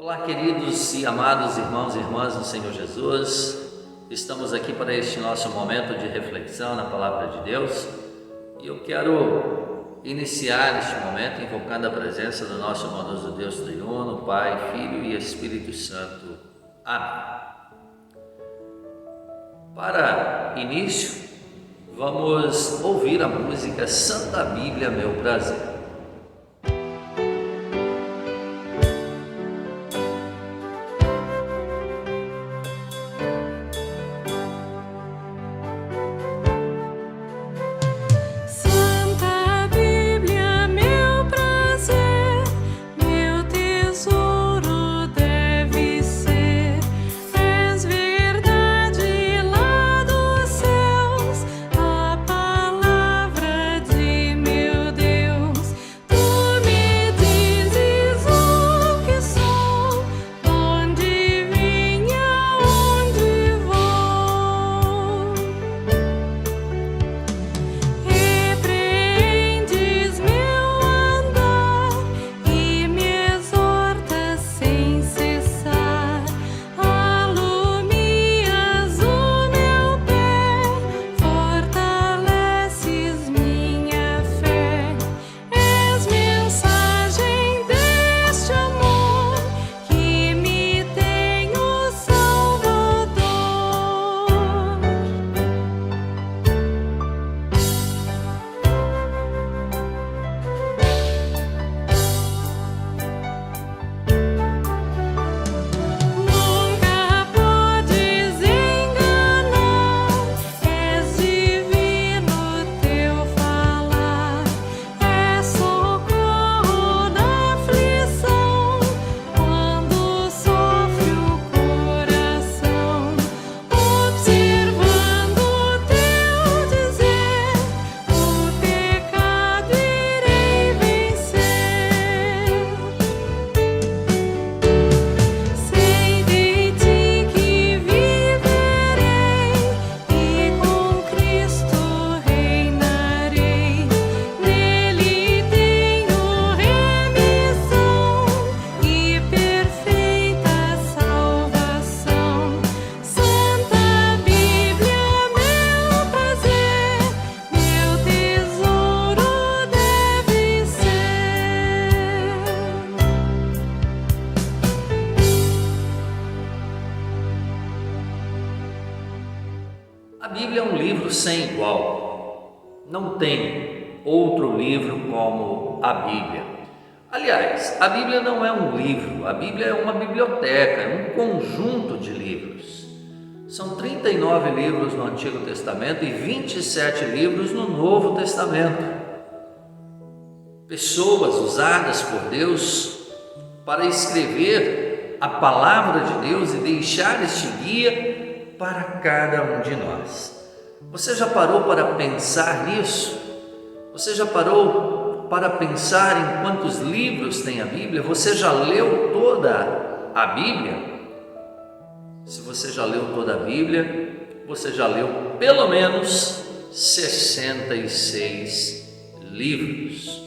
Olá, queridos e amados irmãos e irmãs do Senhor Jesus. Estamos aqui para este nosso momento de reflexão na Palavra de Deus e eu quero iniciar este momento invocando a presença do nosso bondoso Deus triuno, Pai, Filho e Espírito Santo. Amém. Para início, vamos ouvir a música Santa Bíblia, Meu Prazer. A Bíblia é um livro sem igual. Não tem outro livro como a Bíblia. Aliás, a Bíblia não é um livro, a Bíblia é uma biblioteca, é um conjunto de livros. São 39 livros no Antigo Testamento e 27 livros no Novo Testamento. Pessoas usadas por Deus para escrever a palavra de Deus e deixar este guia para cada um de nós. Você já parou para pensar nisso? Você já parou para pensar em quantos livros tem a Bíblia? Você já leu toda a Bíblia? Se você já leu toda a Bíblia, você já leu pelo menos 66 livros.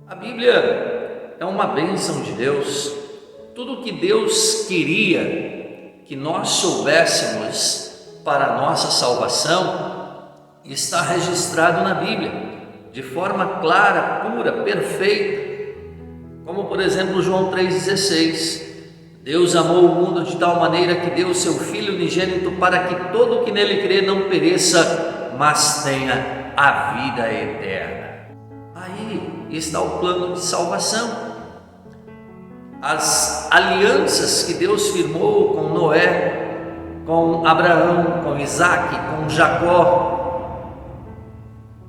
A Bíblia é uma bênção de Deus. Tudo o que Deus queria que nós soubéssemos para a nossa salvação está registrado na Bíblia, de forma clara, pura, perfeita. Como por exemplo João 3,16: Deus amou o mundo de tal maneira que deu o seu Filho unigênito para que todo o que nele crê não pereça, mas tenha a vida eterna. Aí está o plano de salvação. As alianças que Deus firmou com Noé, com Abraão, com Isaac, com Jacó,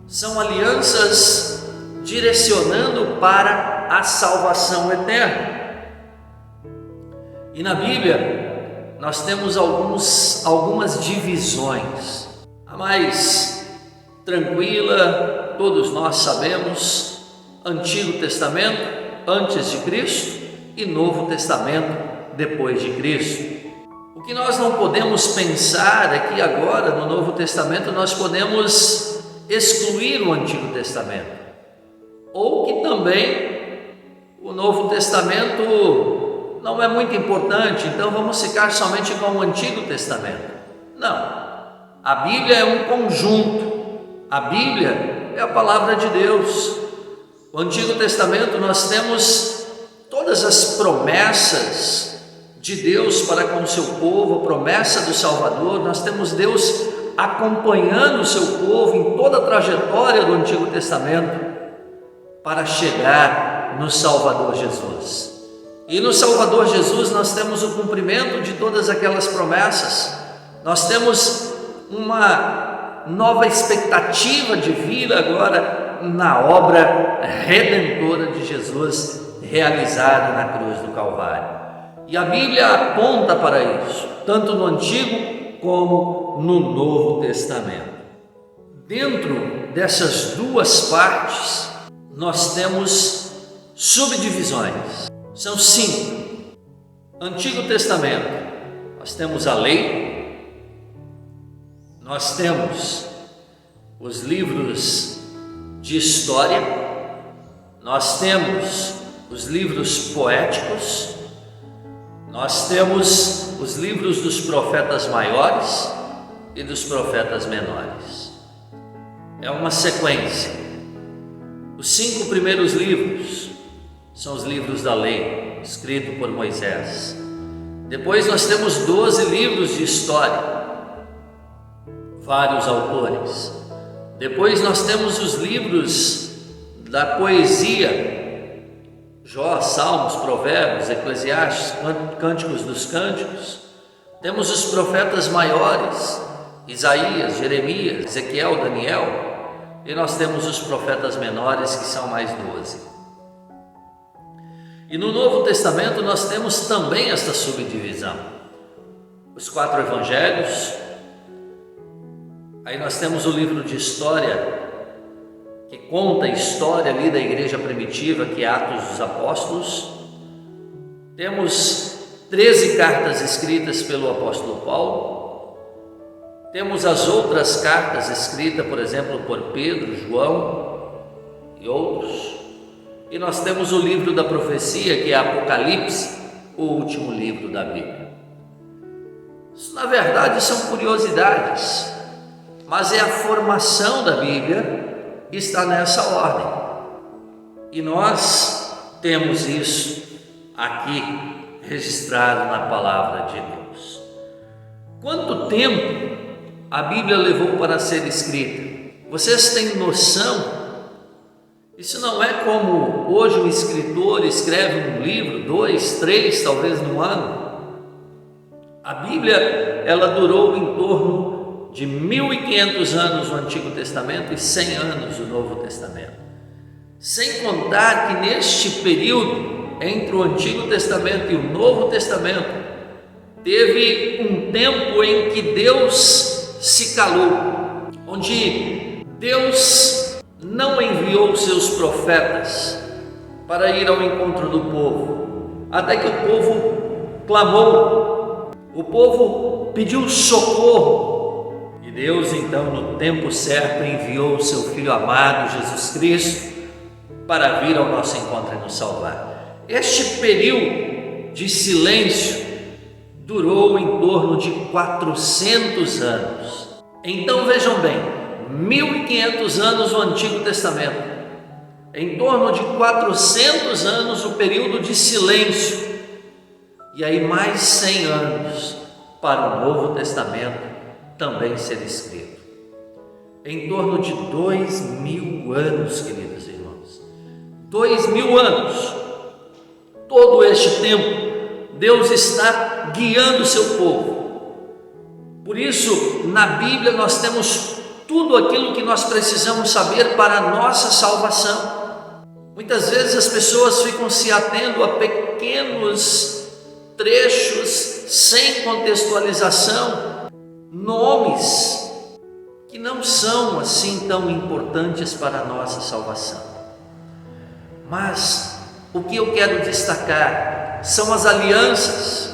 são alianças direcionando para a salvação eterna. E na Bíblia nós temos algumas divisões. A mais tranquila, todos nós sabemos, Antigo Testamento, antes de Cristo, e Novo Testamento, depois de Cristo. O que nós não podemos pensar é que agora no Novo Testamento nós podemos excluir o Antigo Testamento, ou que também o Novo Testamento não é muito importante, então vamos ficar somente com o Antigo Testamento. Não, a Bíblia é um conjunto, a Bíblia é a palavra de Deus. O Antigo Testamento nós temos todas as promessas de Deus para com o seu povo, a promessa do Salvador. Nós temos Deus acompanhando o seu povo em toda a trajetória do Antigo Testamento para chegar no Salvador Jesus. E no Salvador Jesus nós temos o cumprimento de todas aquelas promessas. Nós temos uma nova expectativa de vir agora na obra redentora de Jesus realizada na cruz do Calvário. E a Bíblia aponta para isso, tanto no Antigo como no Novo Testamento. Dentro dessas duas partes, nós temos subdivisões. São 5. Antigo Testamento, nós temos a lei, nós temos os livros de história, nós temos os livros poéticos, nós temos os livros dos profetas maiores e dos profetas menores. É uma sequência. Os 5 primeiros livros são os livros da lei, escrito por Moisés. Depois nós temos 12 livros de história, vários autores. Depois nós temos os livros da poesia, Jó, Salmos, Provérbios, Eclesiastes, Cânticos dos Cânticos. Temos os profetas maiores, Isaías, Jeremias, Ezequiel, Daniel, e nós temos os profetas menores, que são mais 12. E no Novo Testamento nós temos também esta subdivisão. Os 4 evangelhos, aí nós temos o livro de história, que conta a história ali da igreja primitiva, que é Atos dos Apóstolos. Temos 13 cartas escritas pelo apóstolo Paulo. Temos as outras cartas escritas, por exemplo, por Pedro, João e outros. E nós temos o livro da profecia, que é Apocalipse, o último livro da Bíblia. Isso, na verdade, são curiosidades, mas é a formação da Bíblia que está nessa ordem. E nós temos isso aqui registrado na palavra de Deus. Quanto tempo a Bíblia levou para ser escrita? Vocês têm noção? Isso não é como hoje um escritor escreve um livro, 2, 3, talvez num ano. A Bíblia, ela durou em torno de 1500 anos no Antigo Testamento e 100 anos no Novo Testamento. Sem contar que neste período, entre o Antigo Testamento e o Novo Testamento, teve um tempo em que Deus se calou, onde Deus não enviou seus profetas para ir ao encontro do povo, até que o povo clamou, o povo pediu socorro, e Deus então no tempo certo enviou o seu Filho amado Jesus Cristo para vir ao nosso encontro e nos salvar. Este período de silêncio durou em torno de 400 anos. Então vejam bem, 1500 anos no Antigo Testamento, em torno de 400 anos o período de silêncio, e aí mais 100 anos para o Novo Testamento também ser escrito. Em torno de 2000 anos, queridos irmãos, 2000 anos. Todo este tempo Deus está guiando o seu povo. Por isso, na Bíblia nós temos tudo aquilo que nós precisamos saber para a nossa salvação. Muitas vezes as pessoas ficam se atendo a pequenos trechos sem contextualização, nomes que não são assim tão importantes para a nossa salvação. Mas o que eu quero destacar são as alianças.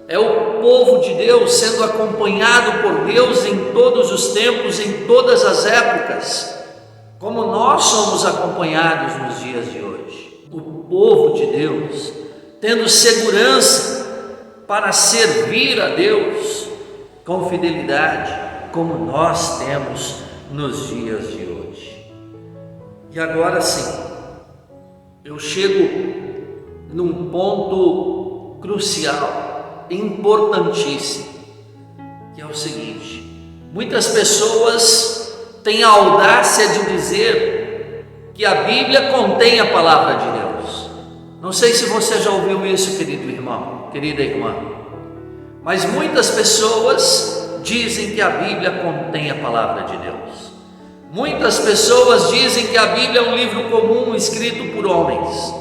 É o povo de Deus sendo acompanhado por Deus em todos os tempos, em todas as épocas, como nós somos acompanhados nos dias de hoje. O povo de Deus tendo segurança para servir a Deus com fidelidade, como nós temos nos dias de hoje. E agora sim, eu chego num ponto crucial, importantíssimo, que é o seguinte: muitas pessoas têm a audácia de dizer que a Bíblia contém a palavra de Deus. Não sei se você já ouviu isso, querido irmão, querida irmã, mas muitas pessoas dizem que a Bíblia contém a palavra de Deus. Muitas pessoas dizem que a Bíblia é um livro comum escrito por homens.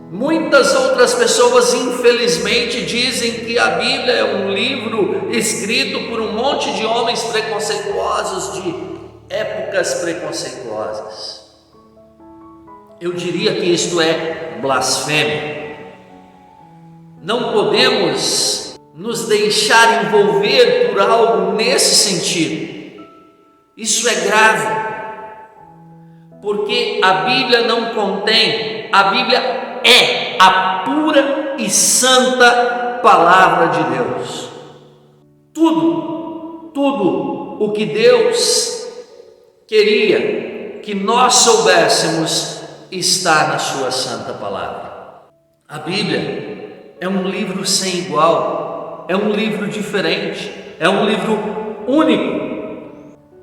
Muitas outras pessoas, infelizmente, dizem que a Bíblia é um livro escrito por um monte de homens preconceituosos, de épocas preconceituosas. Eu diria que isto é blasfêmia. Não podemos nos deixar envolver por algo nesse sentido. Isso é grave, porque a Bíblia não contém, a Bíblia é a pura e santa palavra de Deus. Tudo o que Deus queria que nós soubéssemos está na sua santa palavra. A Bíblia é um livro sem igual, é um livro diferente, é um livro único.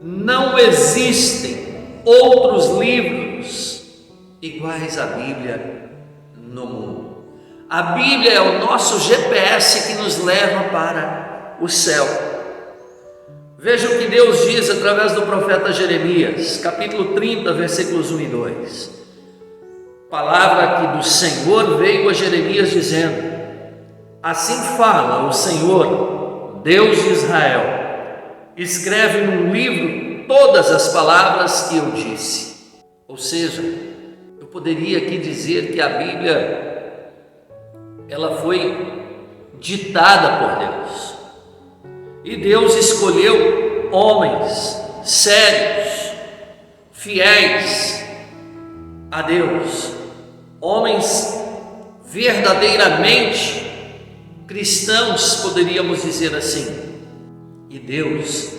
Não existem outros livros iguais à Bíblia no mundo. A Bíblia é o nosso GPS que nos leva para o céu. Veja o que Deus diz através do profeta Jeremias, capítulo 30, versículos 1 e 2. Palavra que do Senhor veio a Jeremias dizendo: assim fala o Senhor, Deus de Israel, escreve num livro todas as palavras que eu disse. Ou seja, eu poderia aqui dizer que a Bíblia, ela foi ditada por Deus, e Deus escolheu homens sérios, fiéis a Deus, homens verdadeiramente cristãos, poderíamos dizer assim. E Deus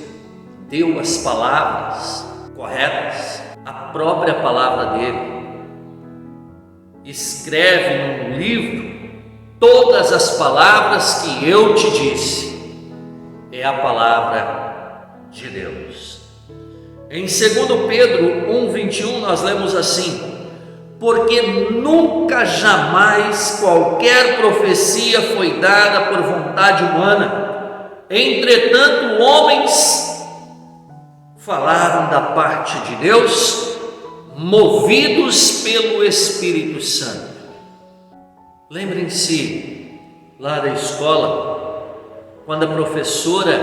deu as palavras corretas, a própria palavra dele. Escreve num livro todas as palavras que eu te disse. É a palavra de Deus. Em 2 Pedro 1:21 nós lemos assim: porque nunca jamais qualquer profecia foi dada por vontade humana, entretanto homens falaram da parte de Deus, movidos pelo Espírito Santo. Lembrem-se lá da escola, quando a professora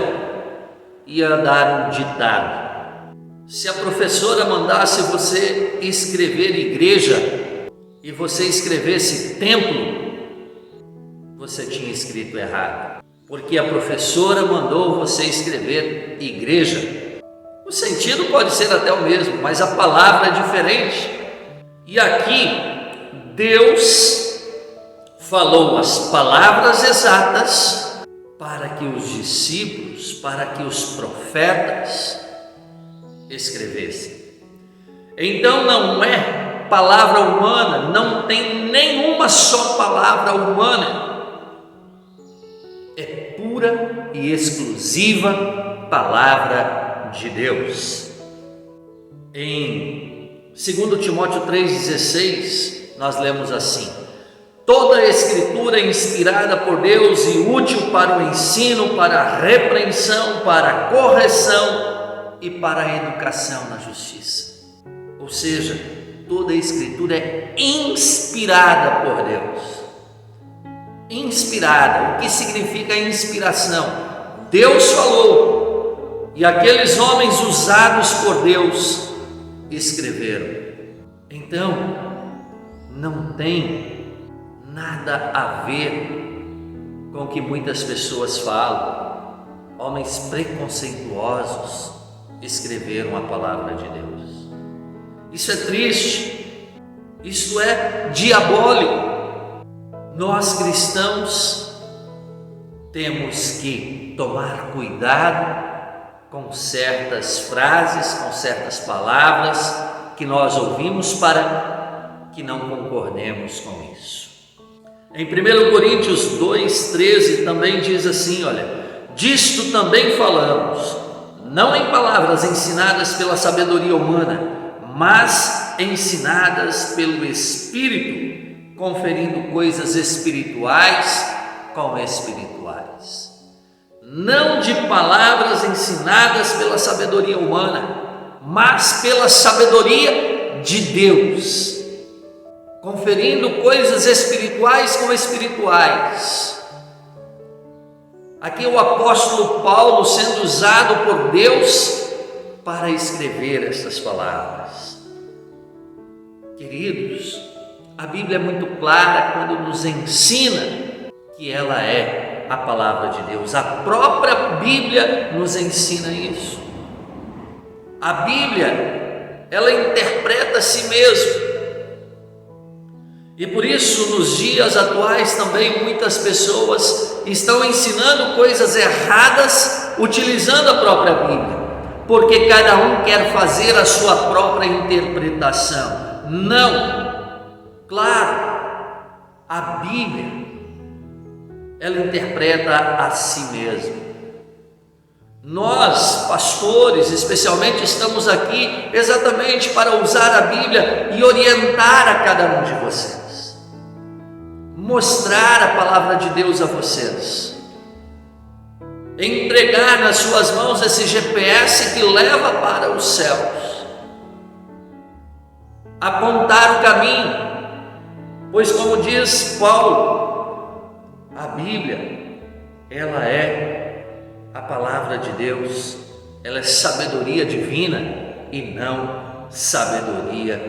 ia dar um ditado. Se a professora mandasse você escrever igreja e você escrevesse templo, você tinha escrito errado, porque a professora mandou você escrever igreja. O sentido pode ser até o mesmo, mas a palavra é diferente. E aqui Deus falou as palavras exatas para que os discípulos, para que os profetas escrevessem. Então não é palavra humana, não tem nenhuma só palavra humana, é pura e exclusiva palavra de Deus. Em 2 Timóteo 3,16 nós lemos assim: toda a escritura é inspirada por Deus e útil para o ensino, para a repreensão, para a correção e para a educação na justiça. Ou seja, toda a escritura é inspirada por Deus. Inspirada, o que significa inspiração? Deus falou e aqueles homens usados por Deus escreveram. Então, não tem nada a ver com o que muitas pessoas falam. Homens preconceituosos escreveram a palavra de Deus. Isso é triste, isso é diabólico. nós cristãos temos que tomar cuidado com certas frases, com certas palavras que nós ouvimos, para que não concordemos com isso. Em 1 Coríntios 2,13 também diz assim, olha: disto também falamos, não em palavras ensinadas pela sabedoria humana, mas ensinadas pelo Espírito, conferindo coisas espirituais com espirituais. Não de palavras ensinadas pela sabedoria humana, mas pela sabedoria de Deus, conferindo coisas espirituais com espirituais. Aqui o apóstolo Paulo sendo usado por Deus para escrever essas palavras. Queridos, a Bíblia é muito clara quando nos ensina que ela é a palavra de Deus. A própria Bíblia nos ensina isso. A Bíblia, ela interpreta a si mesma. E por isso, nos dias atuais também, muitas pessoas estão ensinando coisas erradas utilizando a própria Bíblia, porque cada um quer fazer a sua própria interpretação. Não, claro, a Bíblia, ela interpreta a si mesma. Nós, pastores, especialmente, estamos aqui exatamente para usar a Bíblia e orientar a cada um de vocês, mostrar a palavra de Deus a vocês, entregar nas suas mãos esse GPS que leva para os céus, apontar o caminho, pois, como diz Paulo, a Bíblia, ela é a palavra de Deus, ela é sabedoria divina e não sabedoria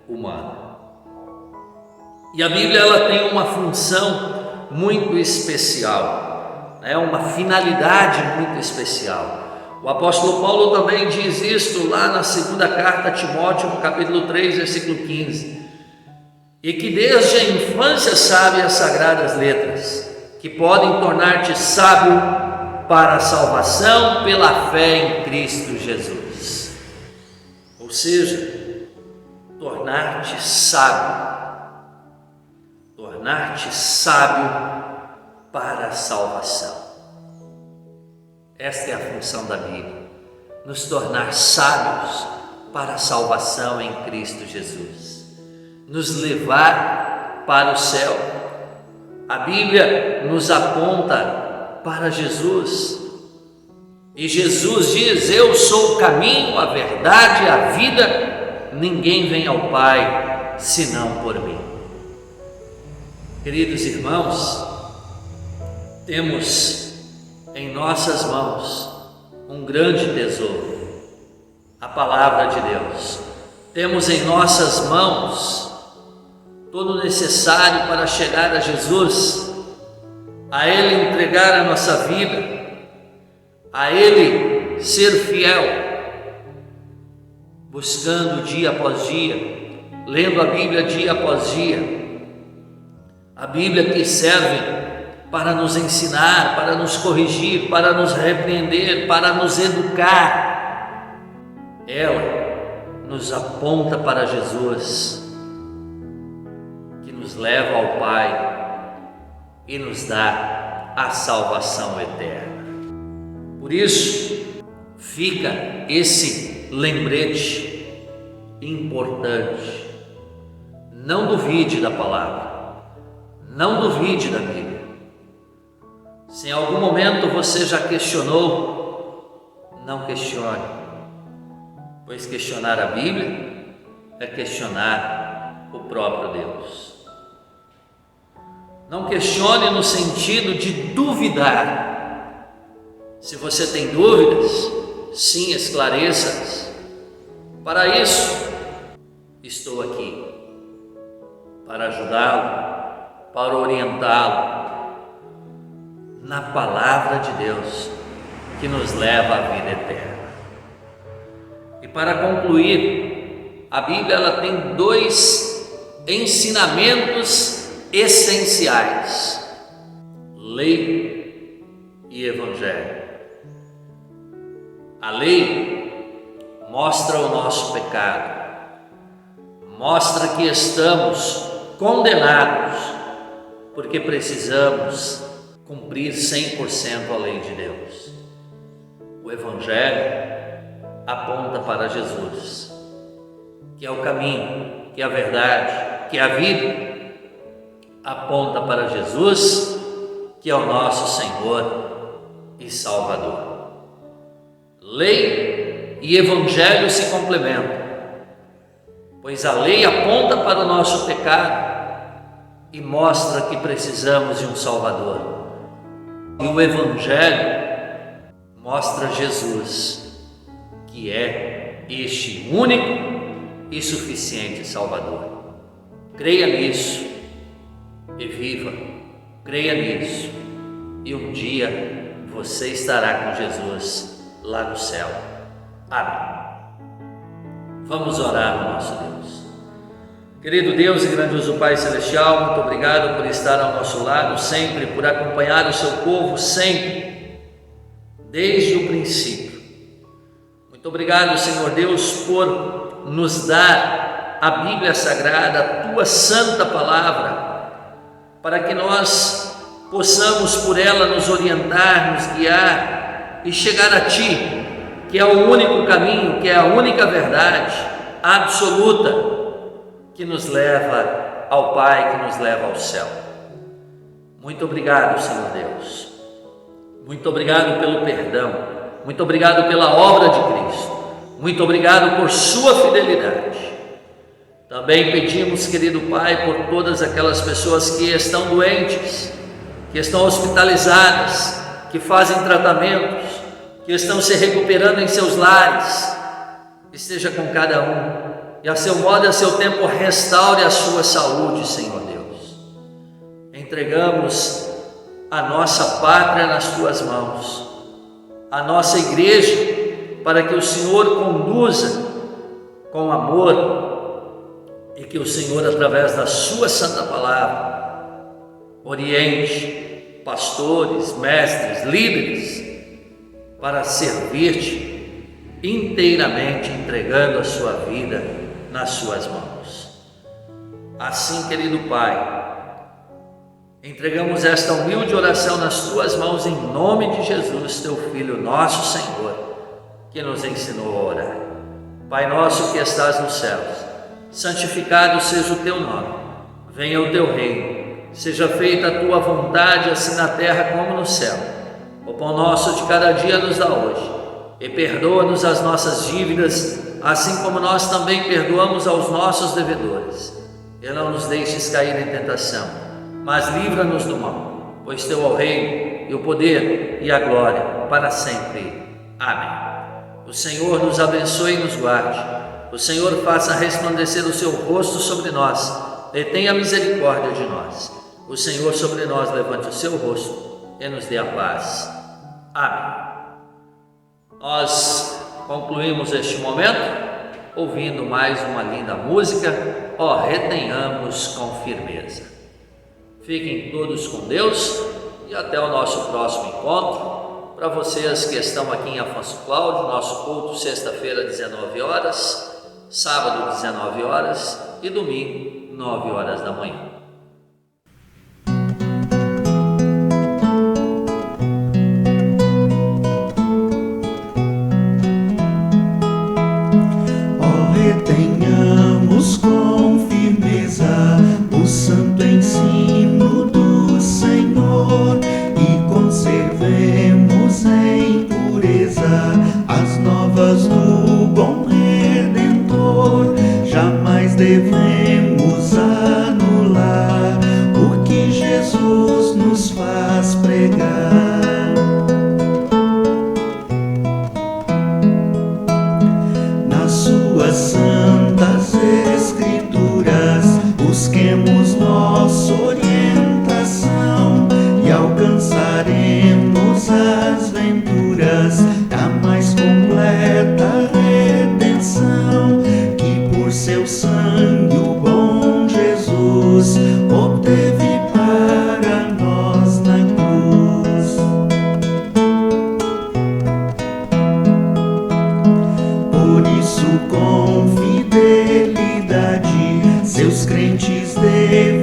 humana. E a Bíblia, ela tem uma função muito especial, uma finalidade muito especial. O apóstolo Paulo também diz isto lá na segunda carta a Timóteo, no capítulo 3, versículo 15. E que desde a infância sabe as sagradas letras, que podem tornar-te sábio para a salvação pela fé em Cristo Jesus. Ou seja, tornar-te sábio para a salvação. Esta é a função da Bíblia, nos tornar sábios para a salvação em Cristo Jesus, nos levar para o céu. A Bíblia nos aponta para Jesus, e Jesus diz: eu sou o caminho, a verdade e a vida, ninguém vem ao Pai senão por mim. Queridos irmãos, temos em nossas mãos um grande tesouro, a palavra de Deus. Temos em nossas mãos todo o necessário para chegar a Jesus, a Ele entregar a nossa vida, a Ele ser fiel, buscando dia após dia, lendo a Bíblia dia após dia, a Bíblia que serve para nos ensinar, para nos corrigir, para nos repreender, para nos educar. Ela nos aponta para Jesus, que nos leva ao Pai e nos dá a salvação eterna. Por isso, fica esse lembrete importante: não duvide da palavra, não duvide da Bíblia. Se em algum momento você já questionou, não questione, pois questionar a Bíblia é questionar o próprio Deus. Não questione no sentido de duvidar. Se você tem dúvidas, sim, esclareça-as. Para isso, estou aqui, para ajudá-lo, para orientá-lo na palavra de Deus, que nos leva à vida eterna. E para concluir, a Bíblia ela tem dois ensinamentos essenciais: lei e evangelho. A lei mostra o nosso pecado, mostra que estamos condenados porque precisamos cumprir 100% a lei de Deus. O evangelho aponta para Jesus, que é o caminho, que é a verdade, que é a vida. Aponta para Jesus, que é o nosso Senhor e Salvador. Lei e evangelho se complementam, pois a lei aponta para o nosso pecado e mostra que precisamos de um Salvador. E o evangelho mostra Jesus, que é este único e suficiente Salvador. Creia nisso e viva, creia nisso, e um dia você estará com Jesus lá no céu. Amém. Vamos orar ao nosso Deus. Querido Deus e grandioso Pai Celestial, muito obrigado por estar ao nosso lado sempre, por acompanhar o seu povo sempre, desde o princípio. Muito obrigado, Senhor Deus, por nos dar a Bíblia Sagrada, a Tua Santa Palavra, para que nós possamos por ela nos orientar, nos guiar e chegar a Ti, que é o único caminho, que é a única verdade absoluta que nos leva ao Pai, que nos leva ao céu. Muito obrigado, Senhor Deus. Muito obrigado pelo perdão. Muito obrigado pela obra de Cristo. Muito obrigado por sua fidelidade. Também pedimos, querido Pai, por todas aquelas pessoas que estão doentes, que estão hospitalizadas, que fazem tratamentos, que estão se recuperando em seus lares. Esteja com cada um e a seu modo e a seu tempo restaure a sua saúde, Senhor Deus. Entregamos a nossa pátria nas Tuas mãos, a nossa igreja, para que o Senhor conduza com amor e que o Senhor, através da Sua Santa Palavra, oriente pastores, mestres, líderes, para servir-te inteiramente, entregando a sua vida nas Suas mãos. Assim, querido Pai, entregamos esta humilde oração nas Tuas mãos, em nome de Jesus, Teu Filho, nosso Senhor, que nos ensinou a orar. Pai nosso que estás nos céus, santificado seja o Teu nome, venha o Teu reino, seja feita a Tua vontade, assim na terra como no céu. O pão nosso de cada dia nos dá hoje, e perdoa-nos as nossas dívidas, assim como nós também perdoamos aos nossos devedores. E não nos deixes cair em tentação, mas livra-nos do mal, pois Teu é o reino, e o poder, e a glória, para sempre. Amém. O Senhor nos abençoe e nos guarde. O Senhor faça resplandecer o seu rosto sobre nós, e tenha misericórdia de nós. O Senhor sobre nós levante o seu rosto e nos dê a paz. Amém. Nós concluímos este momento ouvindo mais uma linda música, Ó, retenhamos com firmeza. Fiquem todos com Deus e até o nosso próximo encontro. Para vocês que estão aqui em Afonso Cláudio, nosso culto sexta-feira 19 horas, sábado 19 horas e domingo 9 horas da manhã. Retenhamos com firmeza o santo ensino do Senhor e conservemos em pureza as novas do bom Redentor. Jamais devemos anular o que Jesus nos faz pregar. Nas suas santas escrituras busquemos nossa orientação e alcançaremos as venturas da mais completa redenção, que por seu sangue o bom Jesus obteve seus crentes devotos.